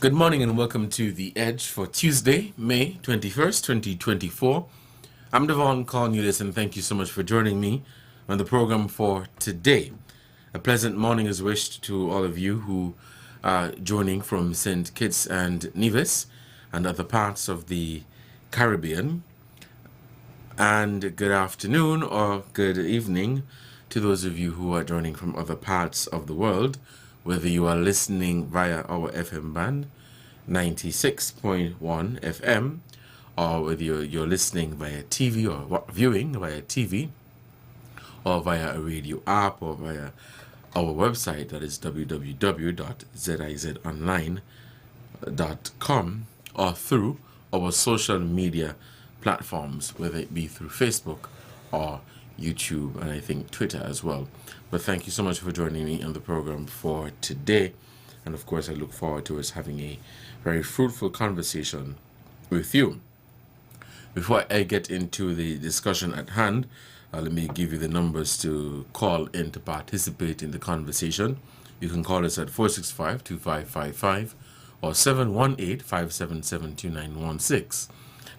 Good morning and welcome to The Edge for Tuesday, May 21st, 2024. I'm Devonne, Cornelius, and thank you so much for joining me on the program for today. A pleasant morning is wished to all of you who are joining from St. Kitts and Nevis and other parts of the Caribbean. And good afternoon or good evening to those of you who are joining from other parts of the world, whether you are listening via our FM band 96.1 FM, or whether you're listening via TV or viewing via TV, or via a radio app, or via our website, that is www.zizonline.com, or through our social media platforms, whether it be through Facebook or YouTube, and I think Twitter as well. But thank you so much for joining me on the program for today. And of course, I look forward to us having a very fruitful conversation with you. Before I get into the discussion at hand, let me give you the numbers to call in to participate in the conversation. You can call us at 465-2555 or 718-577-2916.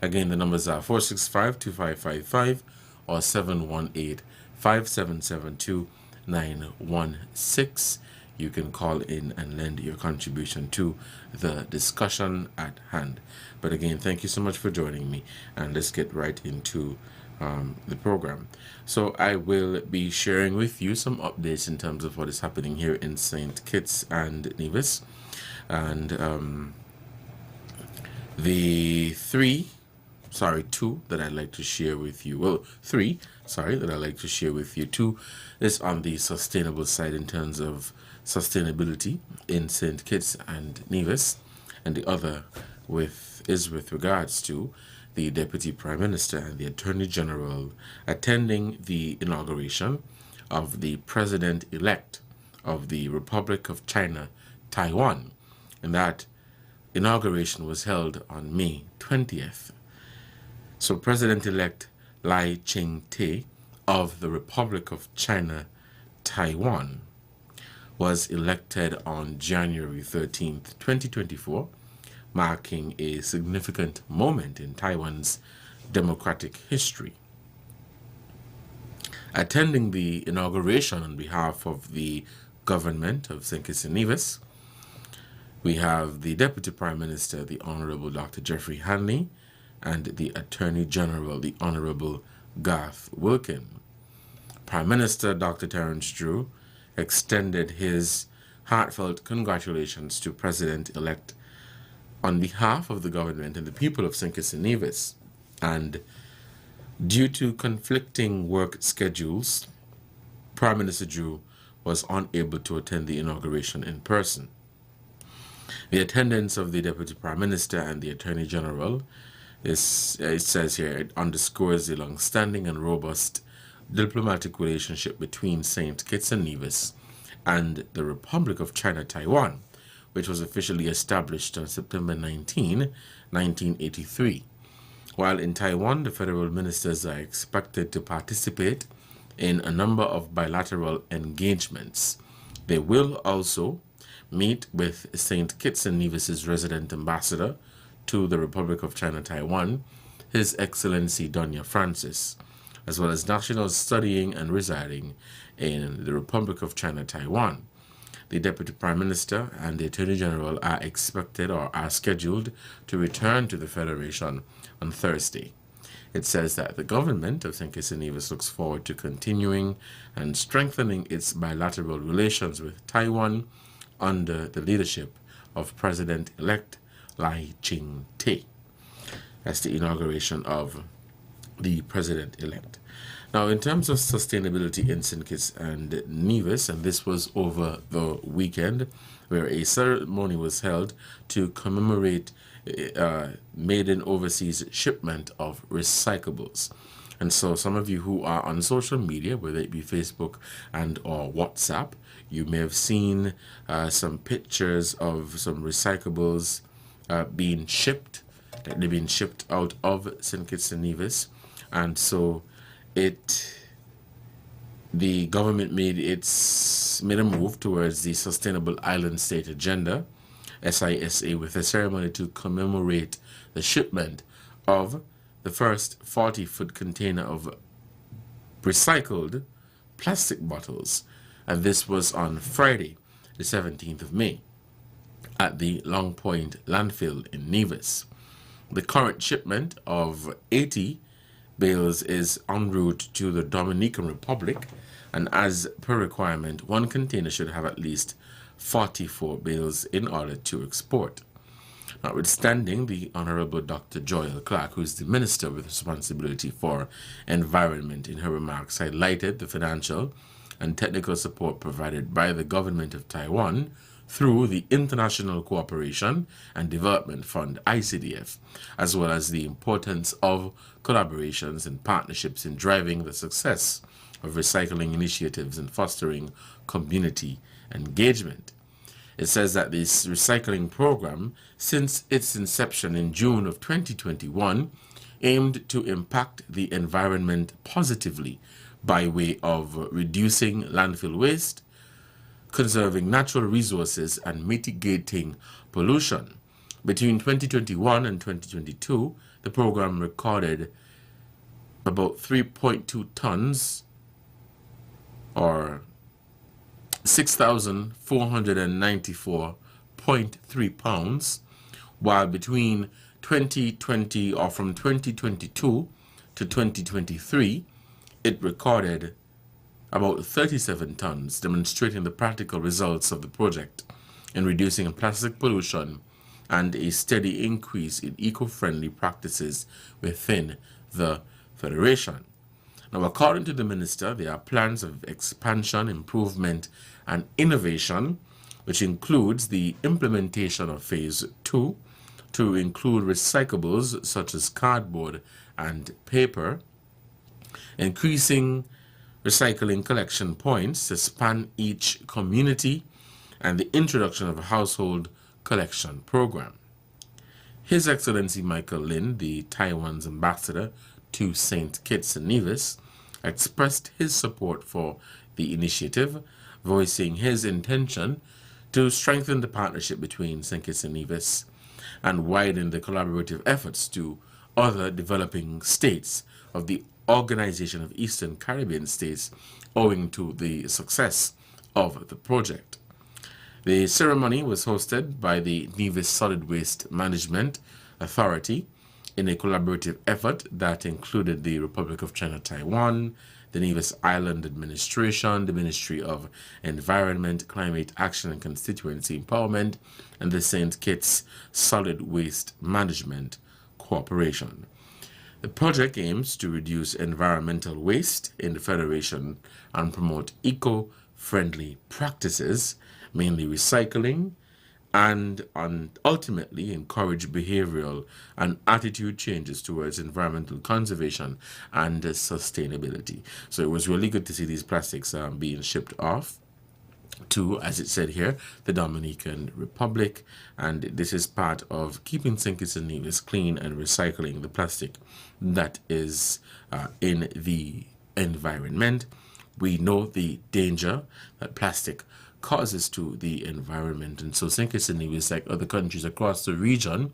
Again, the numbers are 465-2555 or 718-577-2916. You can call in and lend your contribution to the discussion at hand. But again, thank you so much for joining me, and let's get right into the program. So I will be sharing with you some updates in terms of what is happening here in St. Kitts and Nevis, and two that I'd like to share with you. Well, three, that I'd like to share with you. Two is on the sustainable side in terms of sustainability in St. Kitts and Nevis, and the other is with regards to the Deputy Prime Minister and the Attorney General attending the inauguration of the President-elect of the Republic of China, Taiwan. And that inauguration was held on May 20th. So President-elect Lai Ching-te of the Republic of China, Taiwan, was elected on January 13th, 2024, marking a significant moment in Taiwan's democratic history. Attending the inauguration on behalf of the government of St. Kitts and Nevis, we have the Deputy Prime Minister, the Honorable Dr. Jeffrey Hanley, and the Attorney General, the Honorable Garth Wilkin. Prime Minister Dr. Terence Drew extended his heartfelt congratulations to President-elect on behalf of the government and the people of St. Kitts and Nevis. And due to conflicting work schedules, Prime Minister Drew was unable to attend the inauguration in person. The attendance of the Deputy Prime Minister and the Attorney General it says here, it underscores the long-standing and robust diplomatic relationship between St. Kitts and Nevis and the Republic of China, Taiwan, which was officially established on September 19, 1983. While in Taiwan, the federal ministers are expected to participate in a number of bilateral engagements. They will also meet with St. Kitts and Nevis's resident ambassador to the Republic of China, Taiwan, His Excellency Doña Francis, as well as nationals studying and residing in the Republic of China, Taiwan. The Deputy Prime Minister and the Attorney General are expected or are scheduled to return to the Federation on Thursday. It says that the government of St. Kitts and Nevis looks forward to continuing and strengthening its bilateral relations with Taiwan under the leadership of President-elect Lai Ching-te. That's the inauguration of the President-elect. Now, in terms of sustainability in St. Kitts and Nevis, and this was over the weekend, where a ceremony was held to commemorate maiden overseas shipment of recyclables. And so some of you who are on social media, whether it be Facebook and or WhatsApp, you may have seen some pictures of some recyclables being shipped. They've been shipped out of St. Kitts and Nevis. And so the government made a move towards the Sustainable Island State agenda, SISA with a ceremony to commemorate the shipment of the first 40-foot container of recycled plastic bottles, and this was on Friday, the 17th of May, at the Long Point landfill in Nevis. The current shipment of 80 bales is en route to the Dominican Republic, and as per requirement, one container should have at least 44 bales in order to export. Notwithstanding, the Honorable Dr. Joel Clark, who is the Minister with responsibility for environment, in her remarks highlighted the financial and technical support provided by the government of Taiwan through the International Cooperation and Development Fund, ICDF, as well as the importance of collaborations and partnerships in driving the success of recycling initiatives and fostering community engagement. It says that this recycling program, since its inception in June of 2021, aimed to impact the environment positively by way of reducing landfill waste, conserving natural resources, and mitigating pollution. Between 2021 and 2022, the program recorded about 3.2 tons, or 6,494.3 pounds, while between 2020 or from 2022 to 2023, it recorded about 37 tons, demonstrating the practical results of the project in reducing plastic pollution and a steady increase in eco-friendly practices within the Federation. Now, according to the Minister, there are plans of expansion, improvement, and innovation, which includes the implementation of Phase 2 to include recyclables such as cardboard and paper, increasing recycling collection points to span each community, and the introduction of a household collection program. His Excellency Michael Lin, the Taiwan's ambassador to St. Kitts and Nevis, expressed his support for the initiative, voicing his intention to strengthen the partnership between St. Kitts and Nevis and widen the collaborative efforts to other developing states of the Organization of Eastern Caribbean States, owing to the success of the project. The ceremony was hosted by the Nevis Solid Waste Management Authority in a collaborative effort that included the Republic of China Taiwan, the Nevis Island Administration, the Ministry of Environment, Climate Action and Constituency Empowerment, and the St. Kitts Solid Waste Management Corporation. The project aims to reduce environmental waste in the Federation and promote eco-friendly practices, mainly recycling, and ultimately encourage behavioral and attitude changes towards environmental conservation and sustainability. So it was really good to see these plastics being shipped off to, as it said here, the Dominican Republic, and this is part of keeping St. Kitts and Nevis clean and recycling the plastic that is in the environment. We know the danger that plastic causes to the environment, and so St. Kitts and Nevis, like other countries across the region,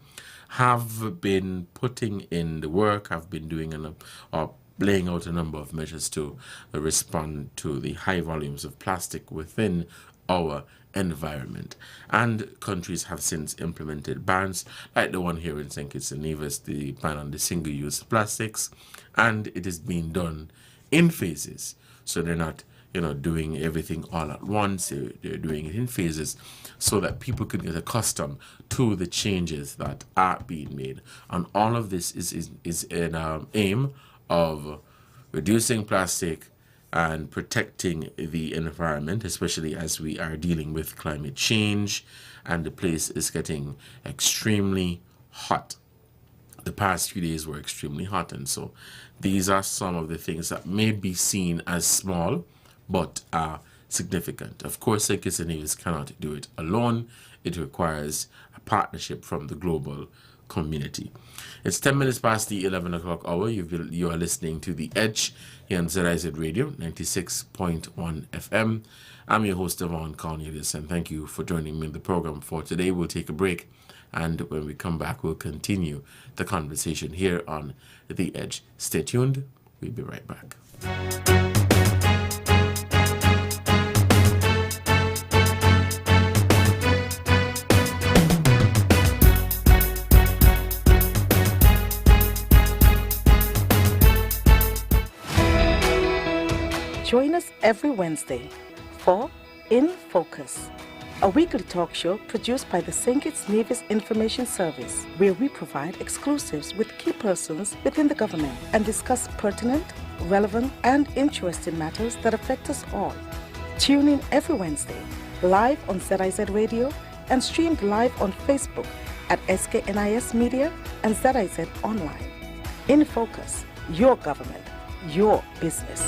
have been putting in the work, have been doing or laying out a number of measures to respond to the high volumes of plastic within our environment. And countries have since implemented bans, like the one here in St. Kitts and Nevis, the ban on the single-use plastics, and it is being done in phases. So they're not doing everything all at once. They're doing it in phases so that people could get accustomed to the changes that are being made. And all of this is an aim of reducing plastic and protecting the environment, especially as we are dealing with climate change and the place is getting extremely hot. The past few days were extremely hot, and so these are some of the things that may be seen as small but are significant. Of course, St. Kitts and Nevis cannot do it alone. It requires a partnership from the global community. It's 10 minutes past the 11 o'clock hour. You are listening to The Edge here on ZIZ Radio, 96.1 FM. I'm your host, Devonne, Cornelius, and thank you for joining me in the program for today. We'll take a break, and when we come back, we'll continue the conversation here on The Edge. Stay tuned. We'll be right back. Join us every Wednesday for In Focus, a weekly talk show produced by the St. Kitts Nevis Information Service, where we provide exclusives with key persons within the government and discuss pertinent, relevant, and interesting matters that affect us all. Tune in every Wednesday, live on ZIZ Radio and streamed live on Facebook at SKNIS Media and ZIZ Online. In Focus, your government, your business.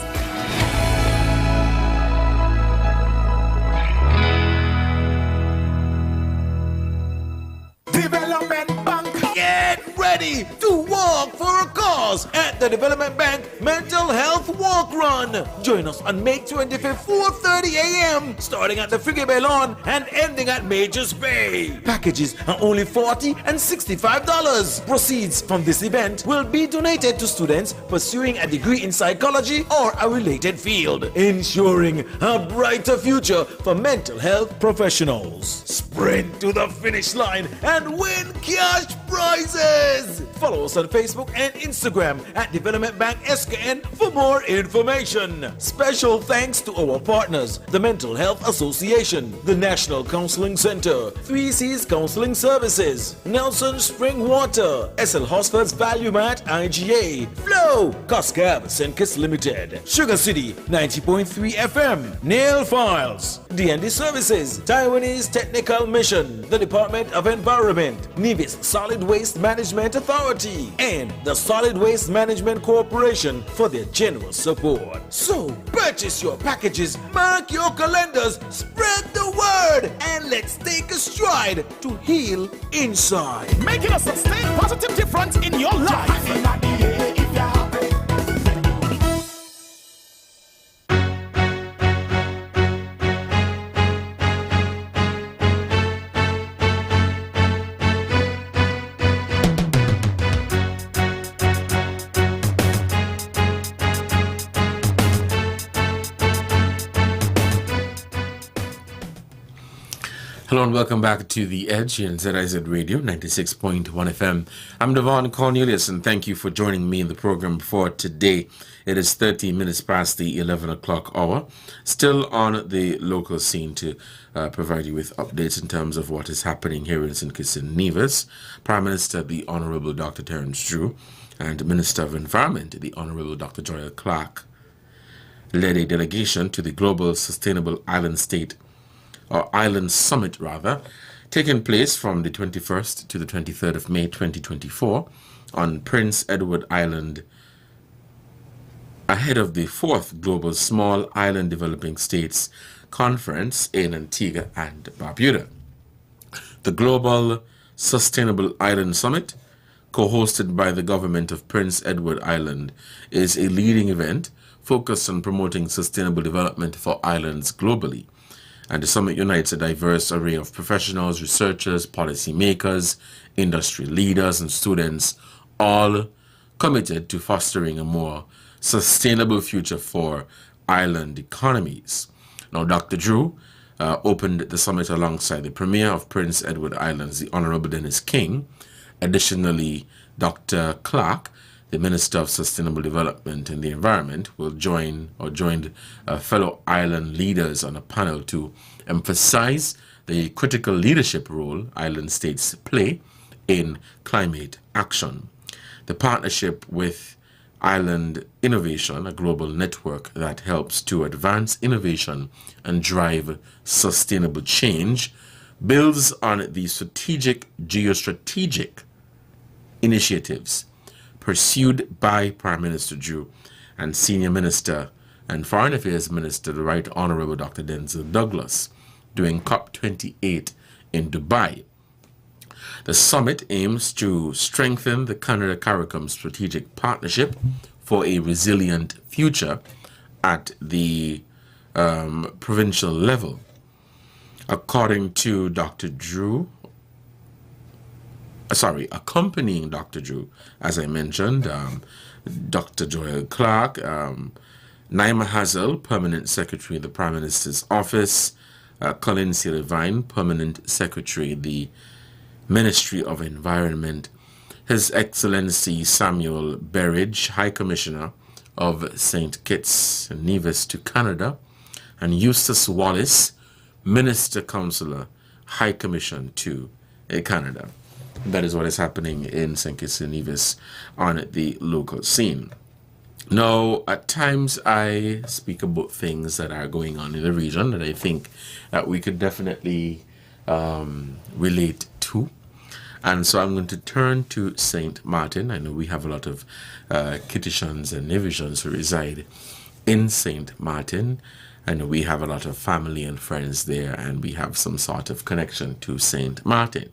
Development Bank, get ready to walk for a cause at the Development Bank Mental Health Walk Run. Join us on May 25th, 4:30 a.m. starting at the Frigate Bay Lawn and ending at Majors Bay. Packages are only $40 and $65. Proceeds from this event will be donated to students pursuing a degree in psychology or a related field, ensuring a brighter future for mental health professionals. Sprint to the finish line and win cash prizes. Follow us on Facebook and Instagram at Development Bank SKN for more information. Special thanks to our partners, the Mental Health Association, the National Counseling Center, 3C's Counseling Services, Nelson Spring Water, SL Hosford's Value Mat IGA, Flow, Coscab, St. Kitts Limited, Sugar City, 90.3 FM, Nail Files, D&D Services, Taiwanese Technical Mission, the Department of Environment, Nevis Solid Waste Management Authority, and the Solid Waste Management Corporation for their generous support. So, purchase your packages, mark your calendars, spread the word, and let's take a stride to heal inside. Making a sustained positive difference in your life. Hello and welcome back to The Edge here in ZIZ Radio, 96.1 FM. I'm Devonne Cornelius, and thank you for joining me in the program for today. It is 13 minutes past the 11 o'clock hour. Still on the local scene to provide you with updates in terms of what is happening here in St. Kitts and Nevis. Prime Minister, the Honourable Dr. Terence Drew, and Minister of Environment, the Honourable Dr. Joel Clark, led a delegation to the Global Sustainable Island Summit, taking place from the 21st to the 23rd of May 2024 on Prince Edward Island, ahead of the 4th Global Small Island Developing States Conference in Antigua and Barbuda. The Global Sustainable Island Summit, co-hosted by the government of Prince Edward Island, is a leading event focused on promoting sustainable development for islands globally. And the summit unites a diverse array of professionals, researchers, policymakers, industry leaders, and students, all committed to fostering a more sustainable future for island economies. Now, Dr. Drew opened the summit alongside the Premier of Prince Edward Islands, the Honourable Dennis King. Additionally, Dr. Clark, the Minister of Sustainable Development and the Environment, joined fellow island leaders on a panel to emphasize the critical leadership role island states play in climate action. The partnership with Island Innovation, a global network that helps to advance innovation and drive sustainable change, builds on the geostrategic initiatives pursued by Prime Minister Drew and Senior Minister and Foreign Affairs Minister, the Right Honourable Dr. Denzel Douglas, during COP28 in Dubai. The summit aims to strengthen the Canada-CARICOM strategic partnership for a resilient future at the provincial level. According to accompanying Dr. Drew, as I mentioned, Dr. Joel Clark, Naima Hazel, Permanent Secretary of the Prime Minister's Office, Colin Levine, Permanent Secretary, the Ministry of Environment, His Excellency Samuel Berridge, High Commissioner of St. Kitts and Nevis to Canada, and Eustace Wallace, Minister Councillor, High Commission to Canada. That is what is happening in St. Kitts and Nevis on the local scene. Now, at times I speak about things that are going on in the region that I think that we could definitely relate to. And so I'm going to turn to St. Martin. I know we have a lot of Kittitians and Nevisians who reside in St. Martin. I know we have a lot of family and friends there, and we have some sort of connection to St. Martin.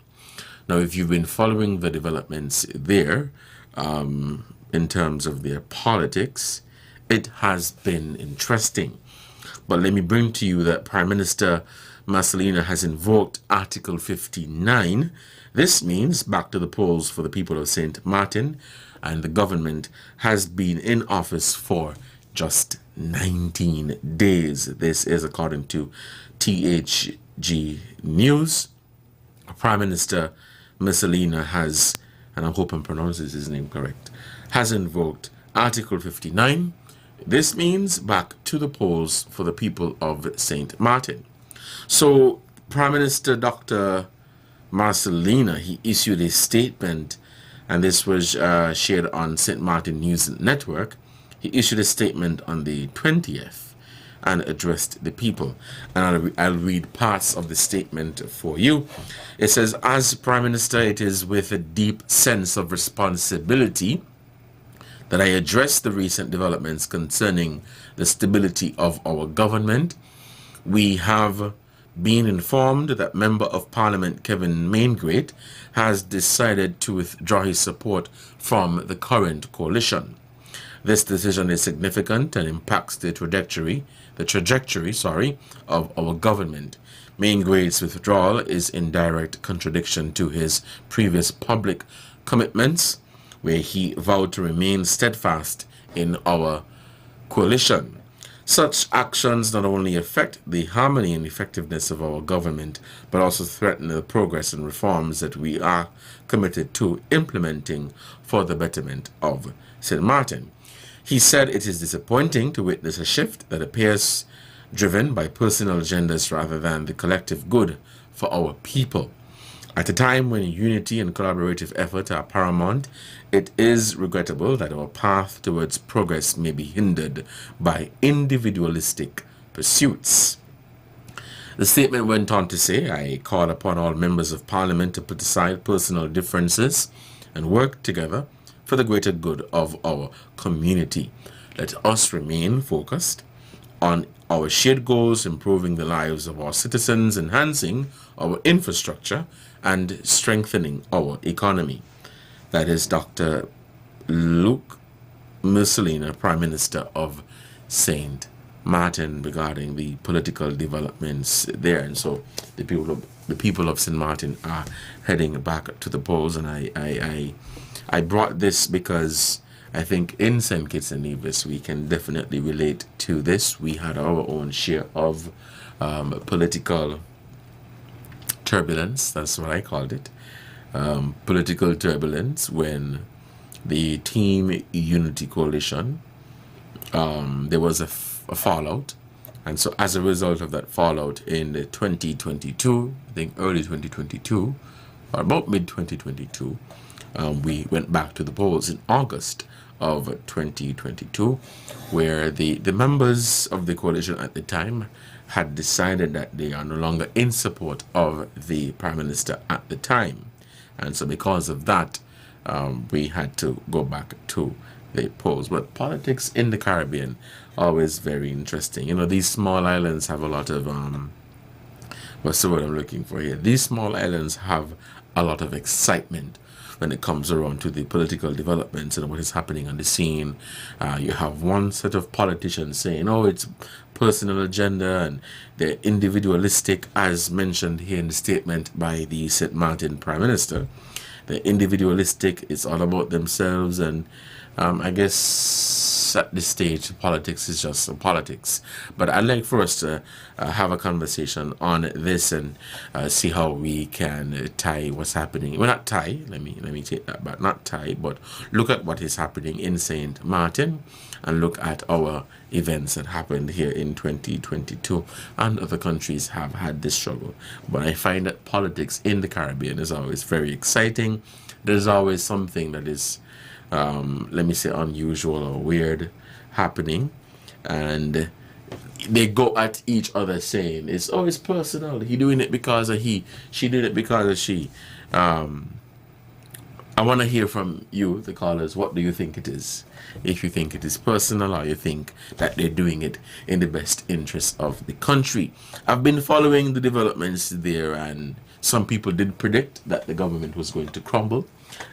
Now, if you've been following the developments there, in terms of their politics, it has been interesting. But let me bring to you that Prime Minister Marcelina has invoked Article 59. This means back to the polls for the people of St. Martin, and the government has been in office for just 19 days. This is according to THG News. Prime Minister Marcelina has, and I hope I'm pronouncing his name correct, has invoked Article 59. This means back to the polls for the people of St. Martin. So Prime Minister Dr. Marcelina, he issued a statement, and this was shared on St. Martin News Network. He issued a statement on the 20th and addressed the people. And I'll read parts of the statement for you. It says, as Prime Minister, it is with a deep sense of responsibility that I address the recent developments concerning the stability of our government. We have been informed that Member of Parliament Kevin Maingrate has decided to withdraw his support from the current coalition. This decision is significant and impacts the trajectory of our government. Maingrate's withdrawal is in direct contradiction to his previous public commitments, where he vowed to remain steadfast in our coalition. Such actions not only affect the harmony and effectiveness of our government, but also threaten the progress and reforms that we are committed to implementing for the betterment of St. Martin. He said it is disappointing to witness a shift that appears driven by personal agendas rather than the collective good for our people. At a time when unity and collaborative effort are paramount, it is regrettable that our path towards progress may be hindered by individualistic pursuits. The statement went on to say, I call upon all members of Parliament to put aside personal differences and work together for the greater good of our community. Let us remain focused on our shared goals, improving the lives of our citizens, enhancing our infrastructure, and strengthening our economy. That is Dr. Luke Marcelina, Prime Minister of St. Martin, regarding the political developments there. And so the people of St. Martin are heading back to the polls, and I brought this because I think in St. Kitts and Nevis we can definitely relate to this. We had our own share of political turbulence, that's what I called it, political turbulence, when the Team Unity Coalition, there was a fallout, and so as a result of that fallout in 2022, I think early 2022, or about mid-2022, we went back to the polls in August of 2022, where the members of the coalition at the time had decided that they are no longer in support of the Prime Minister at the time. And so because of that, we had to go back to the polls. But politics in the Caribbean, always very interesting. You know, these small islands have a lot of What's the word I'm looking for here? These small islands have a lot of excitement when it comes around to the political developments and what is happening on the scene. You have one set of politicians saying, oh, it's personal agenda, and they're individualistic, as mentioned here in the statement by the St. Martin Prime Minister. They're individualistic, it's all about themselves, and I guess at this stage, politics is just politics. But I'd like for us to have a conversation on this and see how we can tie what's happening. Well, not tie. Let me take that back. Not tie, but look at what is happening in St. Martin and look at our events that happened here in 2022. And other countries have had this struggle. But I find that politics in the Caribbean is always very exciting. There's always something that is let me say unusual or weird happening, and they go at each other saying it's personal, he doing it because of he, she did it because of she. I want to hear from you, the callers. What do you think it is? If you think it is personal, or you think that they're doing it in the best interest of the country. I've been following the developments there, and some people did predict that the government was going to crumble,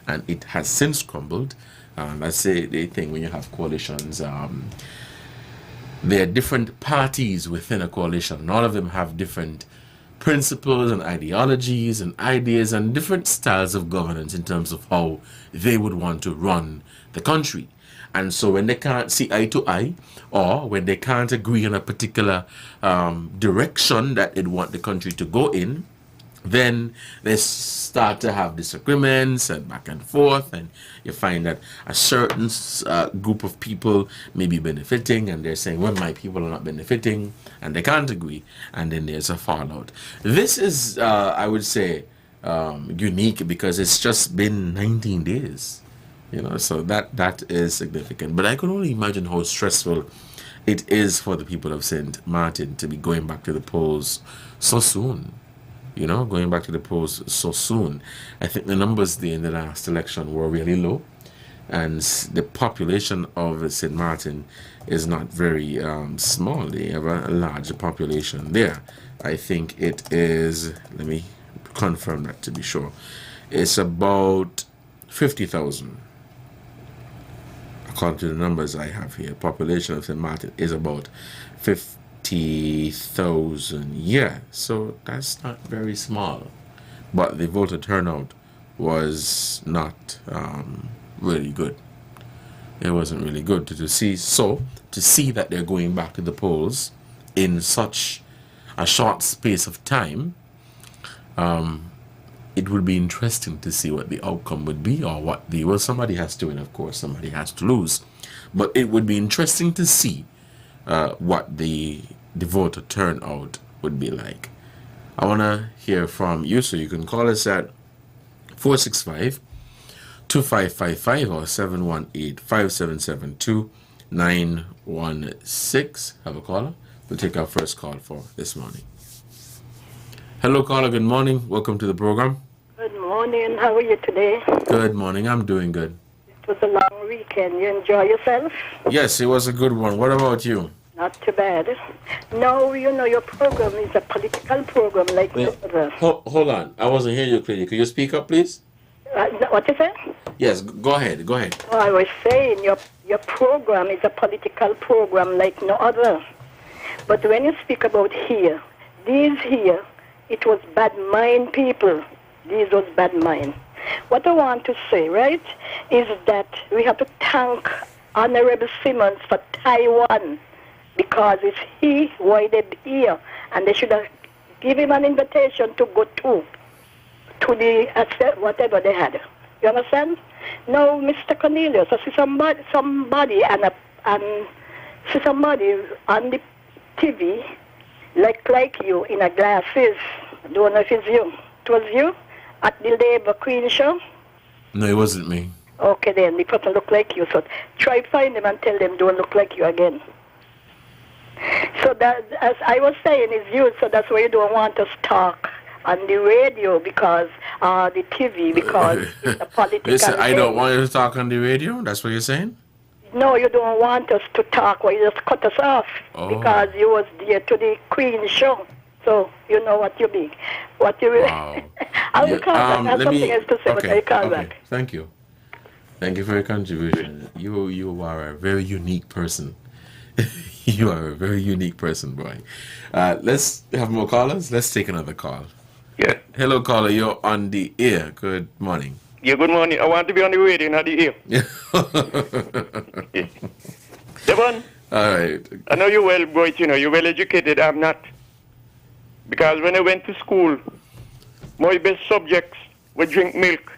and it has since crumbled. I say the thing when you have coalitions, there are different parties within a coalition. All of them have different principles and ideologies and ideas and different styles of governance in terms of how they would want to run the country. And so when they can't see eye to eye, or when they can't agree on a particular direction that they'd want the country to go in, then they start to have disagreements and back and forth, and you find that a certain group of people may be benefiting, and they're saying, well, my people are not benefiting, and they can't agree, and then there's a fallout. This is, I would say, unique because it's just been 19 days, so that is significant. But I can only imagine how stressful it is for the people of St. Martin to be going back to the polls so soon. Going back to the polls so soon. I think the numbers there in the last election were really low, and the population of St. Martin is not very small. They have a larger population there. I think it is, let me confirm that to be sure, it's about 50,000. According to the numbers I have here, population of St. Martin is about 50,000. Yeah, so that's not very small, but the voter turnout was not really good. It wasn't really good to see that they're going back to the polls in such a short space of time. It would be interesting to see what the outcome would be, or somebody has to win, of course, somebody has to lose, but it would be interesting to see what the voter turnout would be like. I want to hear from you, so you can call us at 465-2555 or 718-577-2916. Have a caller. We'll take our first call for this morning. Hello, caller. Good morning. Welcome to the program. Good morning. How are you today? Good morning. I'm doing good. It was a long weekend. You enjoy yourself? Yes, it was a good one. What about you? Not too bad. No, your program is a political program like the other. Hold on. I wasn't hearing you clearly. Could you speak up, please? What you say? Yes, go ahead. Oh, I was saying your program is a political program like no other. But when you speak about here, it was bad mind people. These was bad mind. What I want to say, right, is that we have to thank Honorable Simmons for Taiwan, because it's he why they're here, and they should have given him an invitation to go to the whatever they had. You understand? Now, Mr. Cornelius, I see somebody and see somebody on the TV like you in a glasses. I don't know if it's you. It was you at the Labour Queen show? No, it wasn't me. Okay, then the person look like you. So try find them and tell them don't look like you again. So that, as I was saying, is you. So that's why you don't want us to talk on the radio because the TV because it's a political. Listen, I don't want you to talk on the radio. That's what you're saying? No, you don't want us to talk. Well, you just cut us off because you was there to the Queen show. So you know what you be. What you really... Wow. I will call back. I have something else to say, but I call back. Thank you. Thank you for your contribution. You are a very unique person. You are a very unique person, boy. Let's have more callers. Let's take another call. Yeah. Hello, caller. You're on the air. Good morning. Yeah, good morning. I want to be on the radio, not the air. Yeah. Devonne. All right. I know you're well bright, you're well educated. I'm not. Because when I went to school, my best subjects were drink milk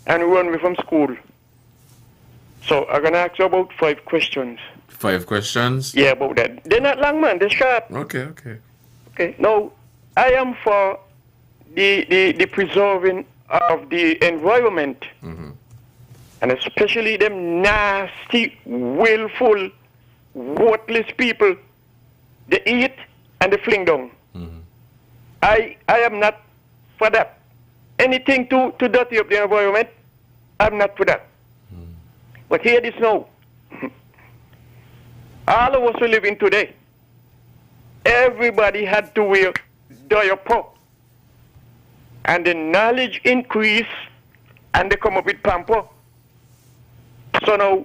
and run away from school. So I'm going to ask you about 5 questions. 5 questions? Yeah, about that. They're not long, man. They're short. Okay. Okay. Now, I am for the preserving of the environment. Mm-hmm. And especially them nasty, willful, worthless people. They eat and they fling down. Mm-hmm. I am not for that. Anything to dirty up the environment, I'm not for that. Mm-hmm. But hear this now. All of us who live in today, everybody had to wear diaper. And the knowledge increase and they come up with pamper. So now,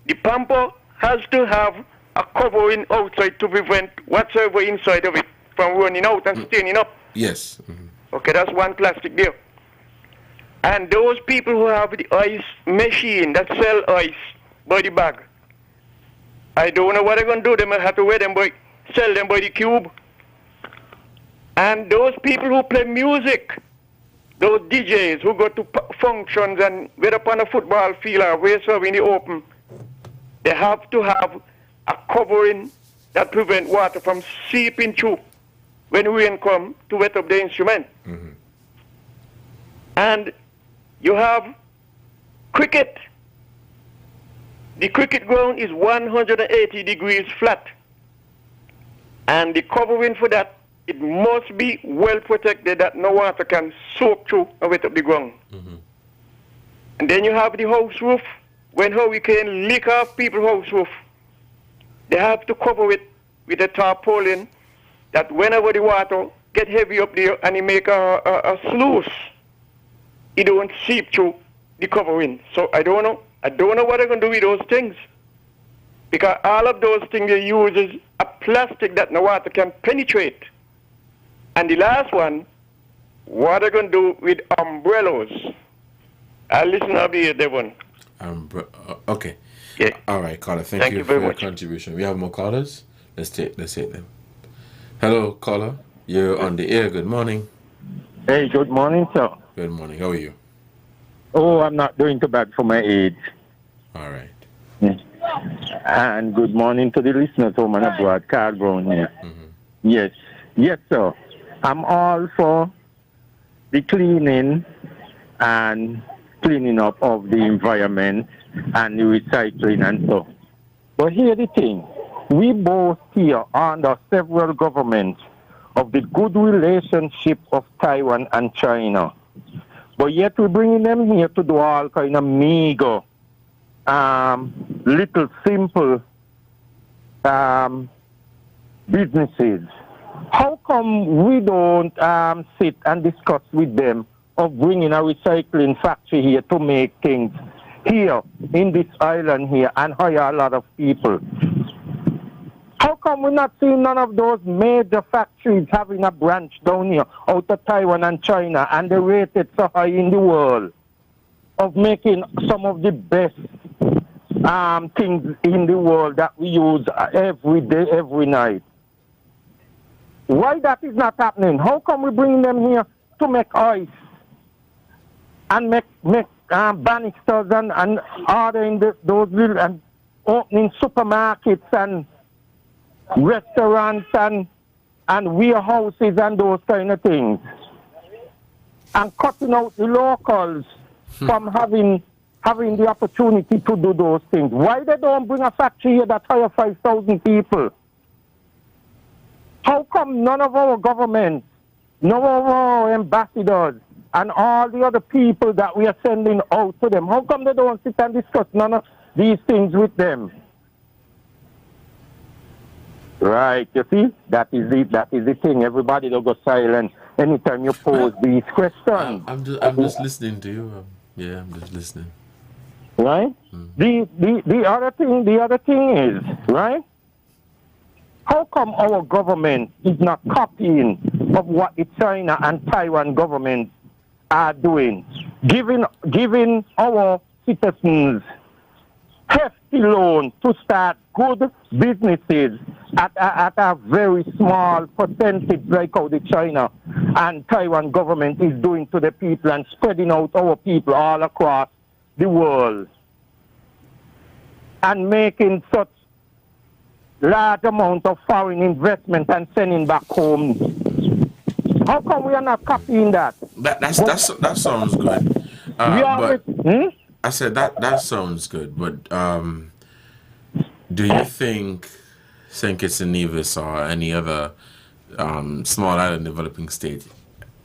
the pamper has to have a covering outside to prevent whatsoever inside of it from running out and staining up. Yes. Mm-hmm. Okay, that's one plastic there. And those people who have the ice machine that sell ice by the bag, I don't know what they're going to do. They might have to sell them by the cube. And those people who play music, those DJs who go to functions and whether upon a football field or wherever in the open, they have to have a covering that prevent water from seeping through when rain come to wet up the instrument. Mm-hmm. And you have cricket. The cricket ground is 180 degrees flat. And the covering for that, it must be well protected that no water can soak through and wet up the ground. Mm-hmm. And then you have the house roof. When hurricane lick off people's house roof, they have to cover it with a tarpaulin that whenever the water get heavy up there and it make a sluice, it don't seep through the covering. So I don't know what they're going to do with those things. Because all of those things they use is a plastic that no water can penetrate. And the last one, what they're going to do with umbrellas. I'll listen up here, Devon. Okay. Yeah. All right, caller. Thank you for your contribution. We have more callers. Let's take them. Hello, caller. You're on the air. Good morning. Hey, good morning, sir. Good morning. How are you? Oh, I'm not doing too bad for my age. All right. Yeah. And good morning to the listeners home and abroad. Carl Brown here. Mm-hmm. Yes, sir. I'm all for the cleaning up of the environment and the recycling and so. But here's the thing. We both here under several governments of the good relationship of Taiwan and China. But yet we're bringing them here to do all kind of meager, little simple businesses. How come we don't sit and discuss with them of bringing a recycling factory here to make things here in this island here and hire a lot of people? How come we're not seeing none of those major factories having a branch down here out of Taiwan and China and they're rated so high in the world of making some of the best things in the world that we use every day, every night? Why that is not happening? How come we bring them here to make ice and make banisters and ordering those little and opening supermarkets and restaurants and warehouses and those kind of things, and cutting out the locals from having the opportunity to do those things? Why they don't bring a factory here that hire 5,000 people? How come none of our governments, none of our ambassadors, and all the other people that we are sending out to them, how come they don't sit and discuss none of these things with them? Right, you see, that is it. That is the thing. Everybody don't go silent anytime you pose these questions. I'm just listening to you. Yeah, I'm just listening. Right. The other thing is, right. How come our government is not copying of what the China and Taiwan government are doing, giving our citizens hefty loan to start good businesses at a very small percentage, like how the China and Taiwan government is doing to the people and spreading out our people all across the world and making such large amount of foreign investment and sending back home. How come we are not copying that? That sounds good. I said that sounds good, but do you think St. Kitts and Nevis or any other small island developing state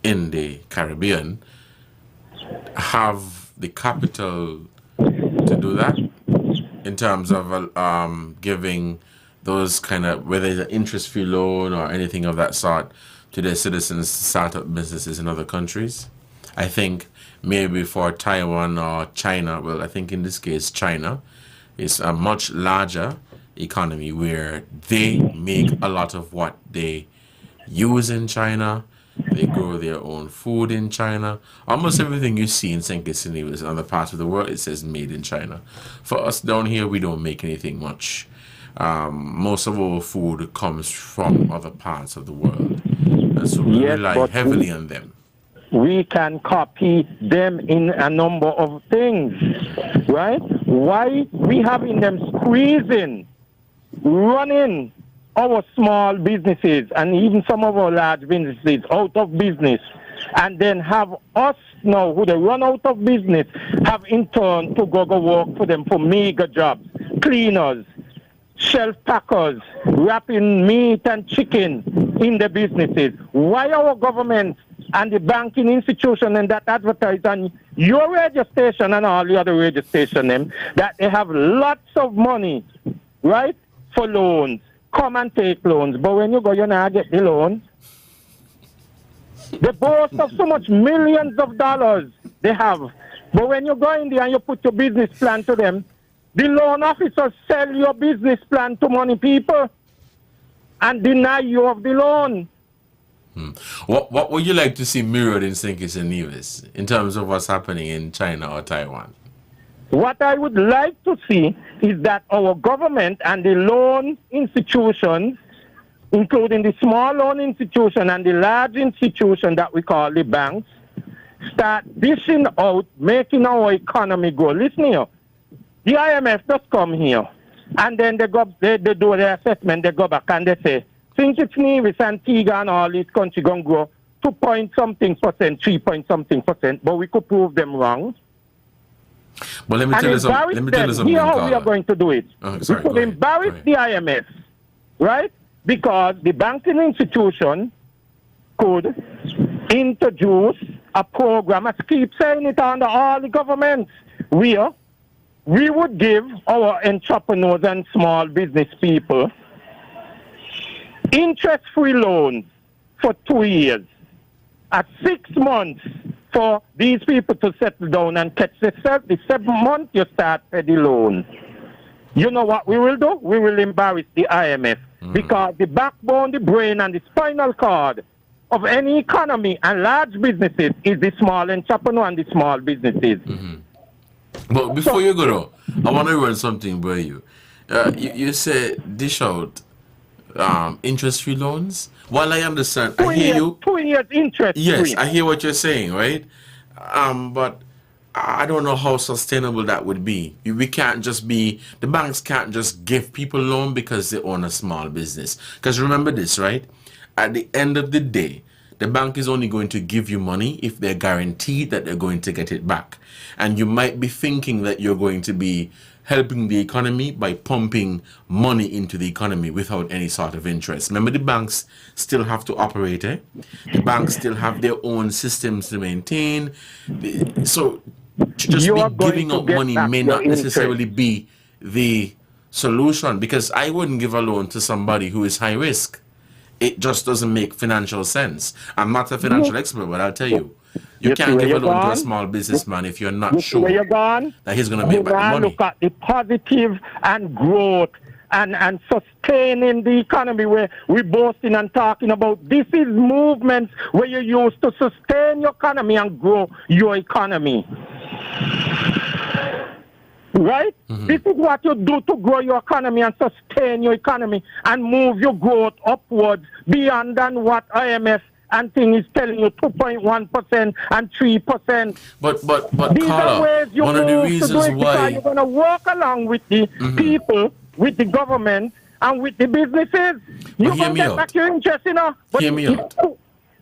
in the Caribbean have the capital to do that in terms of giving those kind of, whether it's an interest-free loan or anything of that sort, to their citizens to start up businesses in other countries? I think maybe for Taiwan or China, well, I think in this case China is a much larger economy where they make a lot of what they use in China. They grow their own food in China. Almost everything you see in St. Kitts and Nevis and other parts of the world, it says made in China. For us down here, we don't make anything much. Most of our food comes from other parts of the world. And so we rely heavily on them. We can copy them in a number of things, right? Why we having them squeezing, running our small businesses and even some of our large businesses out of business, and then have us now, who they run out of business, have in turn to go work for them for mega jobs, cleaners, shelf packers, wrapping meat and chicken in the businesses. Why our government and the banking institution and that advertise on your radio station and all the other radio station them that they have lots of money, right, for loans? Come and take loans, but when you go, you not get the loan. They boast of so much millions of dollars they have, but when you go in there and you put your business plan to them, the loan officers sell your business plan to money people and deny you of the loan. What would you like to see mirrored in St. Kitts and Nevis in terms of what's happening in China or Taiwan? What I would like to see is that our government and the loan institutions, including the small loan institution and the large institution that we call the banks, start dishing out, making our economy grow. Listen here, the IMF just come here, and then they do their assessment, they go back and they say, St. Kitts, Nevis, Antigua and all these countries going to grow 2-point-something%, 3-point-something%, but we could prove them wrong. But let me tell you something. Here how we are going to do it. We could embarrass the IMF, right? Because the banking institution could introduce a program, I keep saying it under all the governments, where we would give our entrepreneurs and small business people interest-free loans for 2 years, at 6 months for these people to settle down and catch the 7th month you start the loan. You know what we will do? We will embarrass the IMF because the backbone, the brain, and the spinal cord of any economy and large businesses is the small entrepreneur and the small businesses. But before you go though, I want to run something by you. You said dish out interest-free loans. While I understand, I hear you. 2 years interest-free. Yes, I hear what you're saying, right? But I don't know how sustainable that would be. We can't just be, the banks can't just give people loan because they own a small business. Because remember this, right? At the end of the day, the bank is only going to give you money if they're guaranteed that they're going to get it back. And you might be thinking that you're going to be helping the economy by pumping money into the economy without any sort of interest. Remember, the banks still have to operate, eh? The banks still have their own systems to maintain. So to just be giving out money may not necessarily be the solution, because I wouldn't give a loan to somebody who is high risk. It just doesn't make financial sense. I'm not a financial expert, but I'll tell you, you can't give a loan to a small businessman if you're not sure that he's going to make back the money. Look at the positive and growth and sustaining the economy where we're boasting and talking about. This is movements where you use to sustain your economy and grow your economy. Right? This is what you do to grow your economy and sustain your economy and move your growth upwards beyond than what IMF and thing is telling you 2.1% and 3%. But these are ways you one of the reasons why you're going to work along with the people, with the government, and with the businesses. You're going to get back your interest, you know. But hear me out.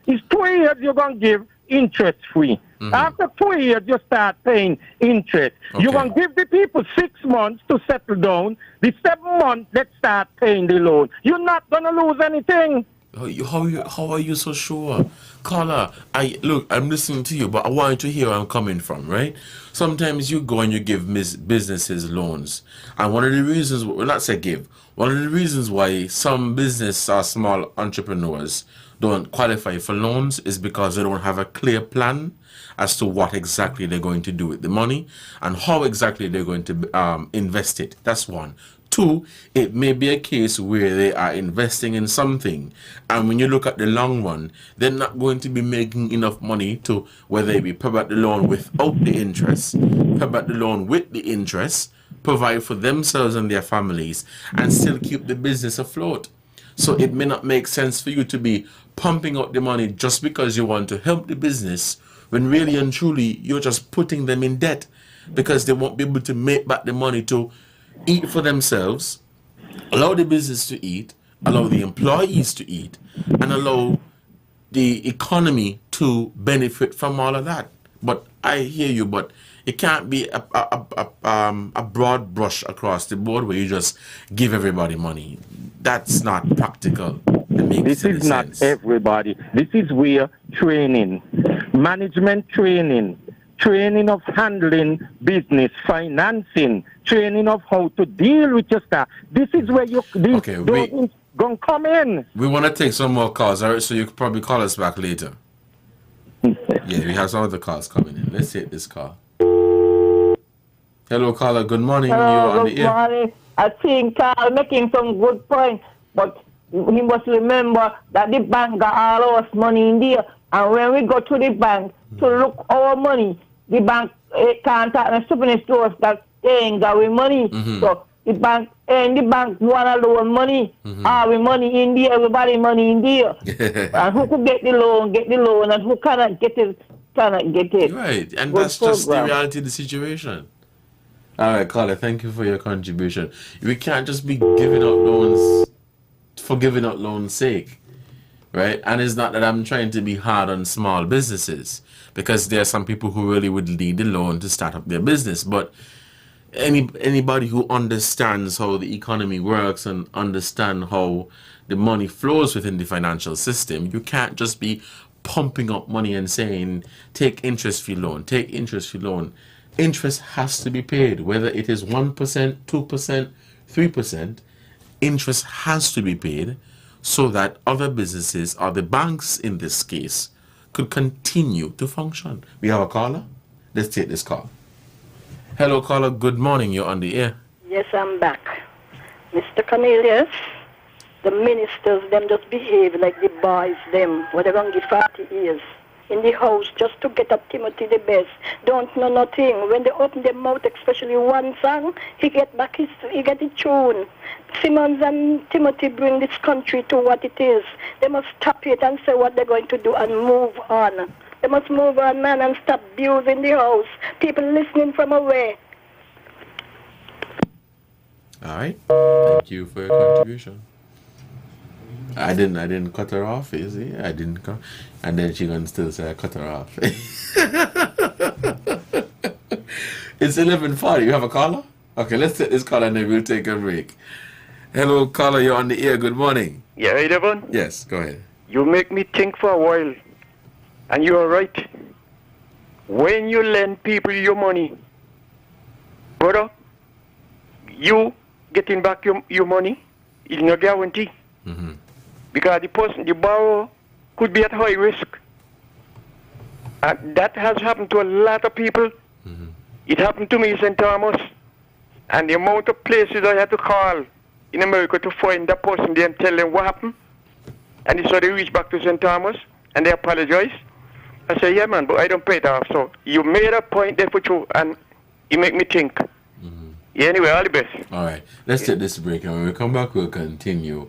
It's 2 years you're going to give interest free. After 2 years, you start paying interest. Okay. You're going to give the people 6 months to settle down. The 7th month, let's start paying the loan. You're not going to lose anything. How are you so sure? Caller, I'm listening to you, but I want you to hear where I'm coming from, right? Sometimes you go and you give businesses loans. And one of the reasons, well, not say give, one of the reasons why some business or small entrepreneurs don't qualify for loans is because they don't have a clear plan as to what exactly they're going to do with the money and how exactly they're going to invest it. That's one. Two, it may be a case where they are investing in something, and when you look at the long run, they're not going to be making enough money to, whether it be pay back the loan without the interest, pay back the loan with the interest, provide for themselves and their families, and still keep the business afloat. So it may not make sense for you to be pumping out the money just because you want to help the business, when really and truly you're just putting them in debt, because they won't be able to make back the money to eat for themselves, allow the business to eat, allow the employees to eat, and allow the economy to benefit from all of that. But I hear you, but it can't be a broad brush across the board where you just give everybody money. That's not practical. This is not everybody. This is where training, management training of handling business, financing, training of how to deal with your staff. This is where going to come in. We want to take some more calls, all right? So you could probably call us back later. Yeah, we have some other calls coming in. Let's take this call. Hello, caller. Good morning. Hello, You're on the air. morning. I think Carl making some good points, but we must remember that the bank got all our money in there. And when we go to the bank to look our money, the bank can't talk and stupid stores that ain't got we money. So the bank want to loan money. Our money in there, everybody money in there. And who could get the loan, and who cannot get it. Right, and that's just the reality of the situation. All right, caller, thank you for your contribution. We can't just be giving out loans for giving out loans' sake, right? And it's not that I'm trying to be hard on small businesses, because there are some people who really would need the loan to start up their business. But anybody who understands how the economy works and understand how the money flows within the financial system, you can't just be pumping up money and saying, take interest-free loan, take interest-free loan. Interest has to be paid, whether it is 1%, 2%, 3%, interest has to be paid so that other businesses, or the banks in this case, could continue to function. We have a caller. Let's take this call. Hello, caller. Good morning. You're on the air. Yes, I'm back. Mr. Cornelius, the ministers, them just behave like the boys, them, what they're going to give 40 years in the house just to get up Timothy the best. Don't know nothing. When they open their mouth, especially one song, he get the tune. Simmons and Timothy bring this country to what it is. They must stop it and say what they're going to do and move on. They must move on, man, and stop abusing the house. People listening from away. All right. Thank you for your contribution. I didn't cut her off, you see? I didn't cut. And then she gonna still say I cut her off. It's 11:40. You have a caller? Okay, let's take this caller and then we'll take a break. Hello, caller. You're on the air. Good morning. Yeah, hey, Devonne? Yes, go ahead. You make me think for a while. And you're right. When you lend people your money, brother, you getting back your money is no guarantee. Because the person, the borrower, could be at high risk. And that has happened to a lot of people. It happened to me in St. Thomas. And the amount of places I had to call in America to find that person there and tell them what happened. And so they reached back to St. Thomas and they apologized. I said, yeah, man, but I don't pay it off. So you made a point there for you, and you make me think. Yeah, anyway, all the best. All right, let's take this break, and when we come back, we'll continue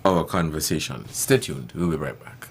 our conversation. Stay tuned. We'll be right back.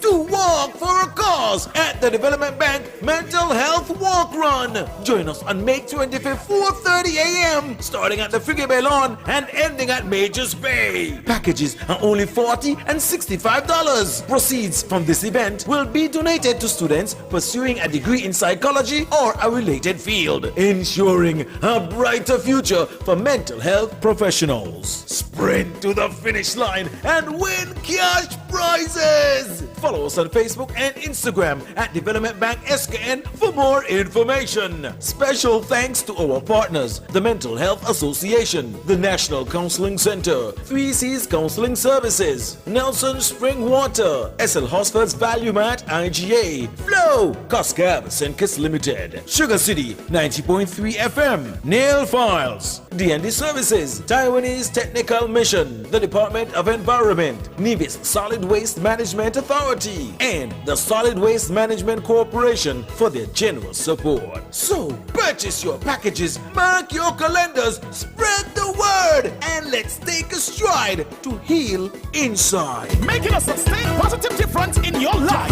To walk for a cause at the Development Bank Mental Health Walk Run. Join us on May 25th, 4:30 a.m. starting at the Frigate Bay Lawn and ending at Majors Bay. Packages are only $40 and $65. Proceeds from this event will be donated to students pursuing a degree in psychology or a related field, ensuring a brighter future for mental health professionals. Sprint to the finish line and win cash prizes. Follow us on Facebook and Instagram at Development Bank SKN for more information. Special thanks to our partners, the Mental Health Association, the National Counseling Center, 3C's Counseling Services, Nelson Spring Water, SL Hosford's Value Mat IGA, Flow, Coscab St. Kitts Limited, Sugar City 90.3 FM, Nail Files, D&D Services, Taiwanese Technical Mission, the Department of Environment, Nevis Solid Waste Management Authority, and the Solid Waste Management Corporation for their generous support. So, purchase your packages, mark your calendars, spread the word, and let's take a stride to heal inside. Making a sustained positive difference in your life.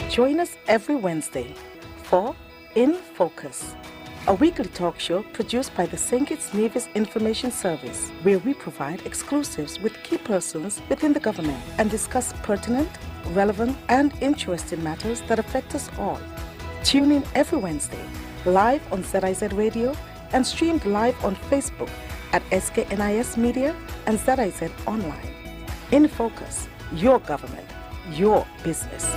Join us every Wednesday for In Focus, a weekly talk show produced by the St. Kitts Nevis Information Service, where we provide exclusives with key persons within the government and discuss pertinent, relevant, and interesting matters that affect us all. Tune in every Wednesday, live on ZIZ Radio and streamed live on Facebook at SKNIS Media and ZIZ Online. In Focus, your government, your business.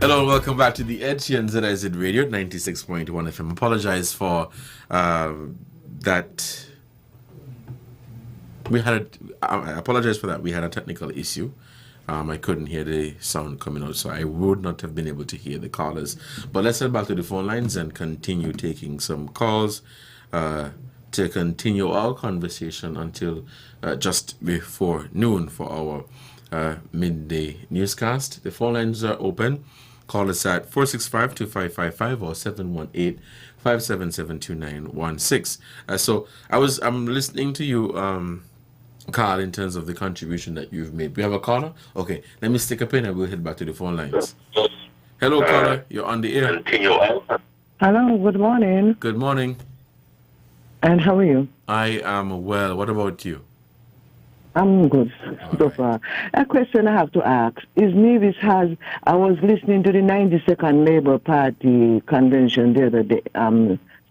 Hello and welcome back to the Edge here on ZIZ Radio 96.1 FM. Apologize for that. I apologize for that. We had a technical issue. I couldn't hear the sound coming out, so I would not have been able to hear the callers. But let's head back to the phone lines and continue taking some calls to continue our conversation until just before noon for our midday newscast. The phone lines are open. Call us at 465-2555 or 718-577-2916. So I'm listening to you, Carl, in terms of the contribution that you've made. We have a caller? Okay, let me stick a pin and we'll head back to the phone lines. Hello, caller. You're on the air. Hello, good morning. Good morning. And how are you? I am well. What about you? I'm good so far. A question I have to ask is I was listening to the 92nd Labour Party convention the other day,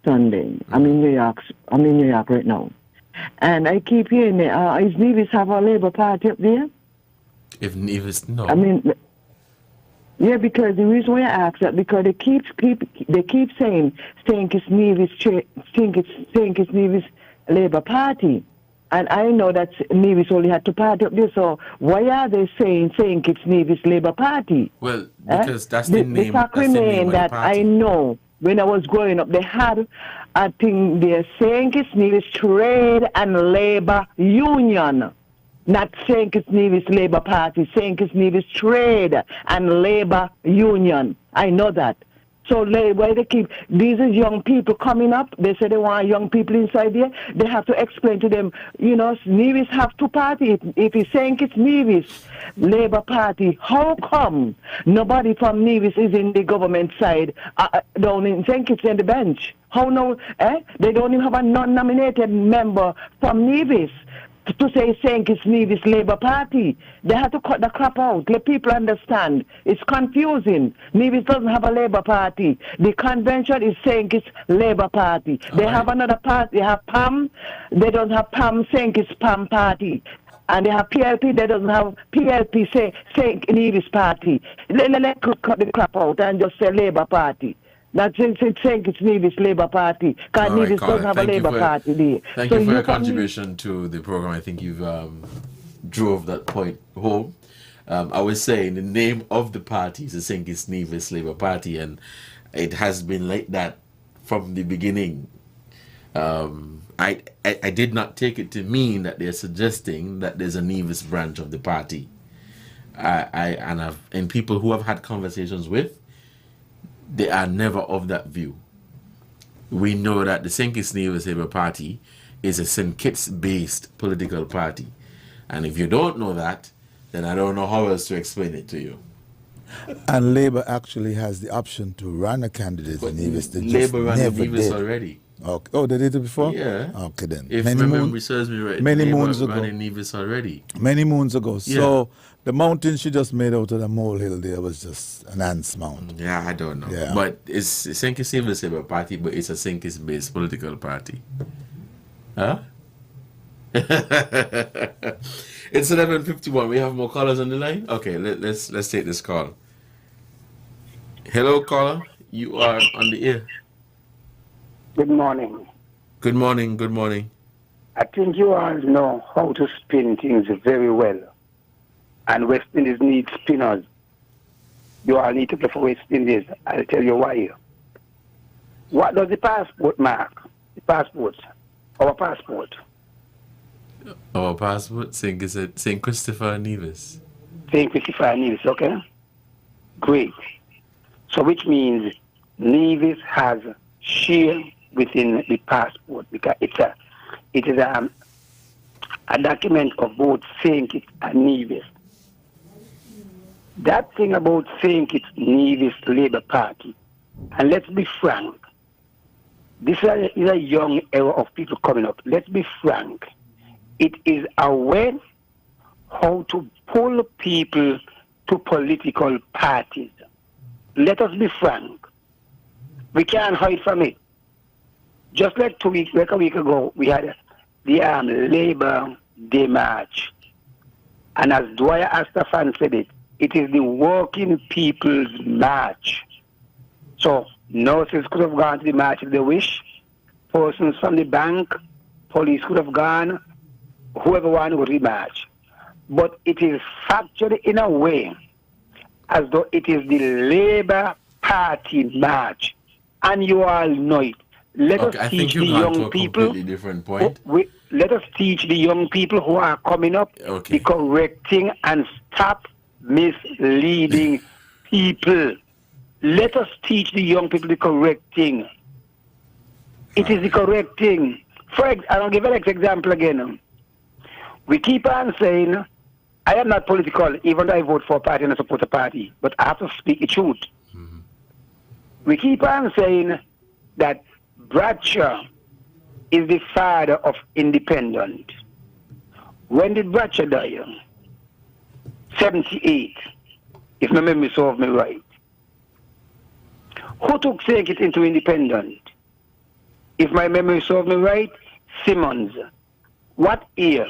Sunday. I'm in New York right now. And I keep hearing, is Nevis have a Labour Party up there? If Nevis, no. Yeah, because the reason why I ask that, because they keep saying it's Nevis, think it's Nevis Labour Party. And I know that Nevis only had 2 parties up there, so why are they saying it's Nevis Labour Party? Well, because that's the name. The fact remains that I know when I was growing up, they had, I think they're saying it's Nevis Trade and Labour Union. Not saying it's Nevis Labour Party, saying it's Nevis Trade and Labour Union. I know that. So why they keep, these is young people coming up, they say they want young people inside there, they have to explain to them, Nevis have 2 parties. If he's saying it's Nevis Labour Party, how come nobody from Nevis is in the government side, don't even think it's in the bench? How no, They don't even have a non-nominated member from Nevis to saying it's Nevis Labour Party. They have to cut the crap out. Let people understand. It's confusing. Nevis doesn't have a Labour Party. The convention is saying it's Labour Party. They have another party. They have PAM. They don't have PAM saying it's PAM Party. And they have PLP. They don't have PLP saying Nevis Party. Let cut the crap out and just say Labour Party. That's saying it's Nevis Labour Party. Because Nevis doesn't have a Labour Party there. Thank you for your contribution to the program. I think you've drove that point home. I was saying the name of the party is saying it's Nevis Labour Party, and it has been like that from the beginning. I did not take it to mean that they're suggesting that there's a Nevis branch of the party. And people who have had conversations with, they are never of that view. We know that the St. Kitts Nevis Labour Party is a St. Kitts-based political party. And if you don't know that, then I don't know how else to explain it to you. And Labour actually has the option to run a candidate in Nevis. Labour ran in Nevis already. Okay. Oh, they did it before? Yeah. Okay then. If memory serves me right, many Labour moons ago. ran in Nevis already. Many moons ago. Yeah. So the mountain she just made out of the molehill there was just an ant's mound. Yeah, I don't know. Yeah. But it's St. Kitts Nevis Labour Party, but it's a St. Kitts-based political party. Huh? It's 11:51. We have more callers on the line? Okay, let's take this call. Hello, caller. You are on the air. Good morning. Good morning. Good morning. I think you all know how to spin things very well. And West Indies needs spinners. You all need to play for West Indies. I'll tell you why. What does the passport mark? The passport. Our passport. Our passport, St. Christopher Nevis. St. Christopher Nevis, okay? Great. So which means Nevis has share within the passport because it is a document of both St. Kitts and Nevis. That thing about St. Kitts Nevis Labour Party, and let's be frank, this is a young era of people coming up. Let's be frank. It is a way how to pull people to political parties. Let us be frank. We can't hide from it. Just like a week ago, we had the Labour Day March. And as Dwyer Astafan said it, it is the working people's march. So nurses could have gone to the march if they wish. Persons from the bank, police could have gone, whoever wanted to remarch. But it is factured in a way as though it is the Labour Party march. And you all know it. Let us teach the young people. Different point. Let us teach the young people who are coming up the correct thing and stop misleading people. Let us teach the young people the correct thing. It is the correct thing. I'll give an example again. We keep on saying, I am not political, even though I vote for a party and I support a party, but I have to speak the truth. Mm-hmm. We keep on saying that Bradshaw is the father of independence. When did Bradshaw die? 78, if my memory serves me right. Who took St. Kitts into independence? If my memory serves me right, Simmons. What year?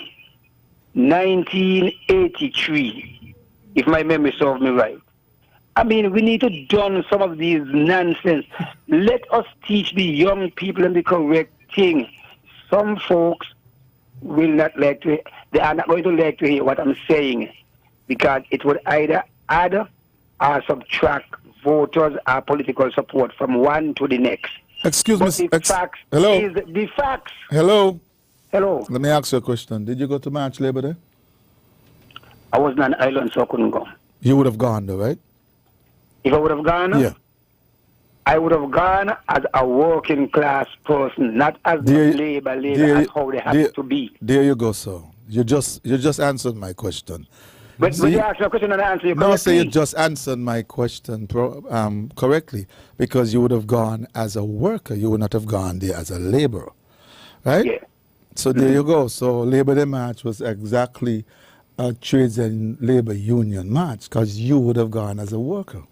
1983, if my memory serves me right. I mean, we need to done some of these nonsense. Let us teach the young people the correct thing. Some folks will not like to, they are not going to like to hear what I'm saying, because it would either add or subtract voters or political support from one to the next. Excuse me. The facts is the facts. Hello. Hello. Let me ask you a question. Did you go to March Labor Day? I was on an island, so I couldn't go. You would have gone, though, right? If I would have gone? Yeah. I would have gone as a working class person, not as labor, as how they have to be. There you go, sir. You just answered my question. But you asked me a question and I answered you correctly. No, sir, you just answered my question correctly, because you would have gone as a worker. You would not have gone there as a laborer, right? Yeah. So there you go. So Labor Day March was exactly a trades and labor union march, because you would have gone as a worker.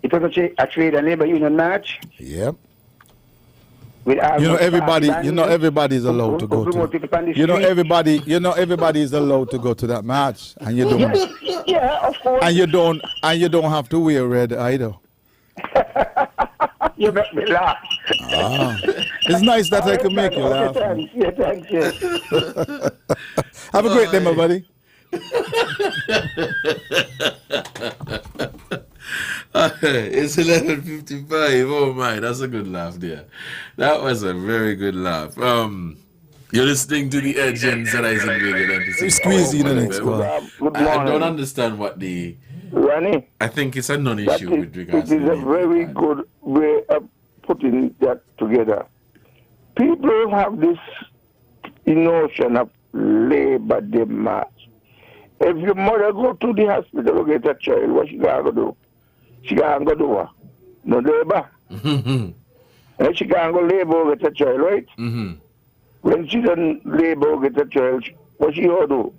It was a trade and labor union march? Yep. Everybody is allowed to go to. Everybody is allowed to go to that march, and you don't. Yeah, of course. And you don't have to wear red either. You make me laugh. It's nice that I can make you laugh. Thanks. Yeah, thank you. Have a great day, my buddy. It's 11:55. Oh my, that's a good laugh there. That was a very good laugh. You're listening to the Edge and ZIZ Radio. Squeeze in the next one. I don't understand what the. Ronnie, I think it's a non-issue with regards to it is a very good way of putting that together. People have this notion of Labor Day march. If your mother go to the hospital to get a child, what she gonna do? She gonna go do what? No labor. And she gonna go labor get a child, right? Mm-hmm. When she done labor get a child, what she gonna do?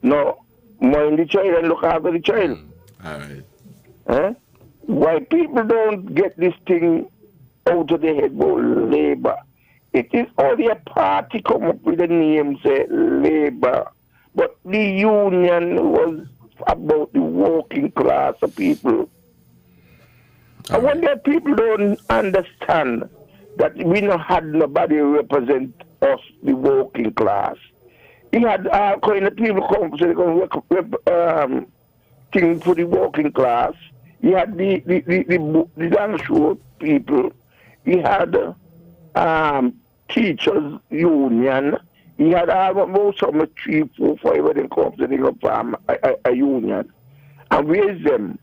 No, mind the child and look after the child. All right. Why people don't get this thing out of their head about labor? It is only a party come up with the name say labor. But the union was about the working class of people. And when the people don't understand that we not had nobody represent us, the working class. He had all kind of people come so they can thing for the working class. He had the dance show people. He had teachers union. He had about some 3, 4, 5 of them come to the farm a union. And raise them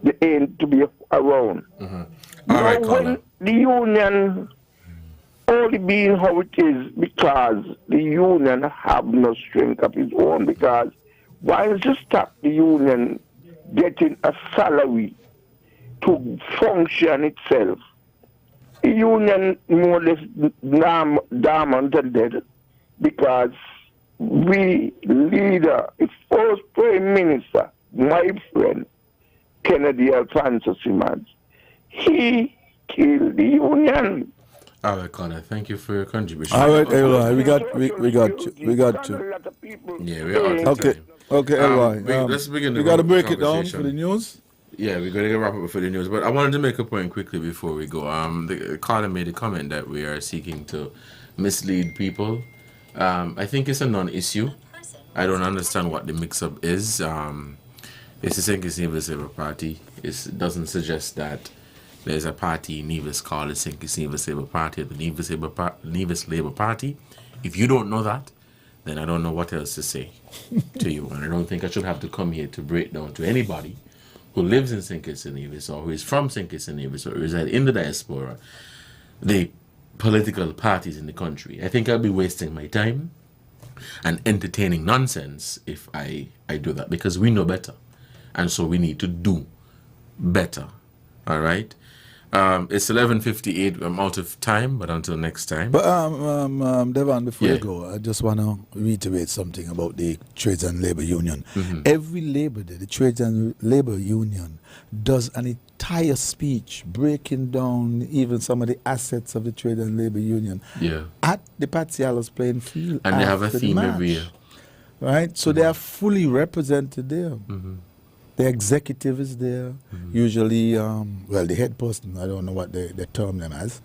the aim to be around. Mm-hmm. All right, when the union only being how it is because the union have no strength of its own, because once you stop the union getting a salary to function itself, the union more or less dormant and dead, because we leader, the first Prime Minister, my friend, Kennedy Alfonso Simmons, he killed the union. All right, Connor, thank you for your contribution. All right, Eli, we got you. Yeah, we are out of time. Okay, let's begin. We got to break it down for the news. Yeah, we're going to wrap up for the news. But I wanted to make a point quickly before we go. The caller made a comment that we are seeking to mislead people. I think it's a non-issue. I don't understand what the mix-up is. It's the St. Kitts Nevis Labour Party. It doesn't suggest that there's a party in Nevis called the St. Kitts Nevis Labour Party or the Nevis Labour Party. If you don't know that, then I don't know what else to say to you. And I don't think I should have to come here to break down to anybody who lives in St. Kitts and Nevis or who is from St. Kitts and Nevis or reside in the diaspora, the political parties in the country. I think I'll be wasting my time and entertaining nonsense if I do that, because we know better. And so we need to do better. All right? It's 11:58. I'm out of time, but until next time. But Devonne, before you go, I just want to reiterate something about the Trades and Labor Union. Every Labor Day, the Trades and Labor Union does an entire speech breaking down even some of the assets of the Trade and Labor Union at the Patsialos playing field. And they have a theme every year. Right? So they are fully represented there. The executive is there. Usually, the head person, I don't know what they term them as,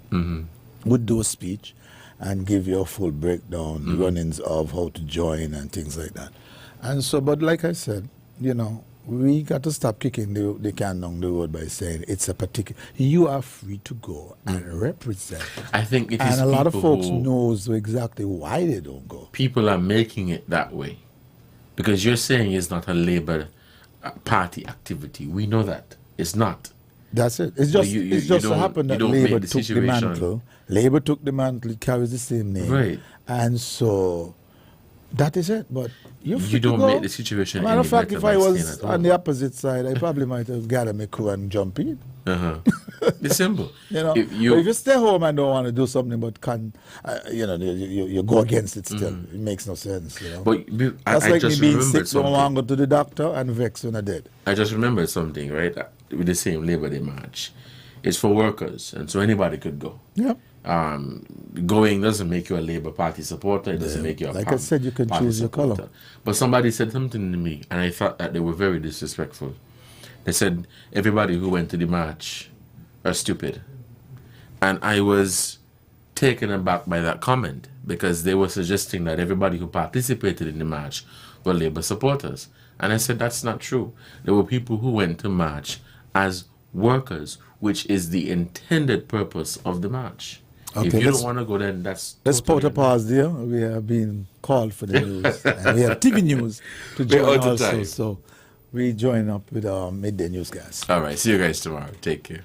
would do a speech and give you a full breakdown, runnings of how to join and things like that. And so, but like I said, we got to stop kicking the can down the road by saying it's a particular. You are free to go and represent. I think it is. And a lot of folks knows exactly why they don't go. People are making it that way because you're saying it's not a Labour party activity. We know that it's not. That's it. It's just so happened that Labour took the mantle. Labour took the mantle. It carries the same name, right? And so that is it. But you don't make the situation. Matter of fact, if I was on the opposite side, I probably might have gathered my crew and jump in. It's simple. If you stay home and don't want to do something, but you go against it still. It makes no sense. But that's like me being sick, don't want to go to the doctor and vex when I did. I just remembered something, right? With the same Labour Day march, it's for workers, and so anybody could go. Yeah. Going doesn't make you a Labour Party supporter. It doesn't make you a like I said, you can choose your colour. But somebody said something to me, and I thought that they were very disrespectful. They said everybody who went to the march are stupid. And I was taken aback by that comment because they were suggesting that everybody who participated in the march were Labour supporters. And I said that's not true. There were people who went to march as workers, which is the intended purpose of the march. Okay, if you don't want to go, then that's... Let's put a pause there. We have been called for the news. And we have TV news to join also. So we join up with our midday news guys. All right. See you guys tomorrow. Take care.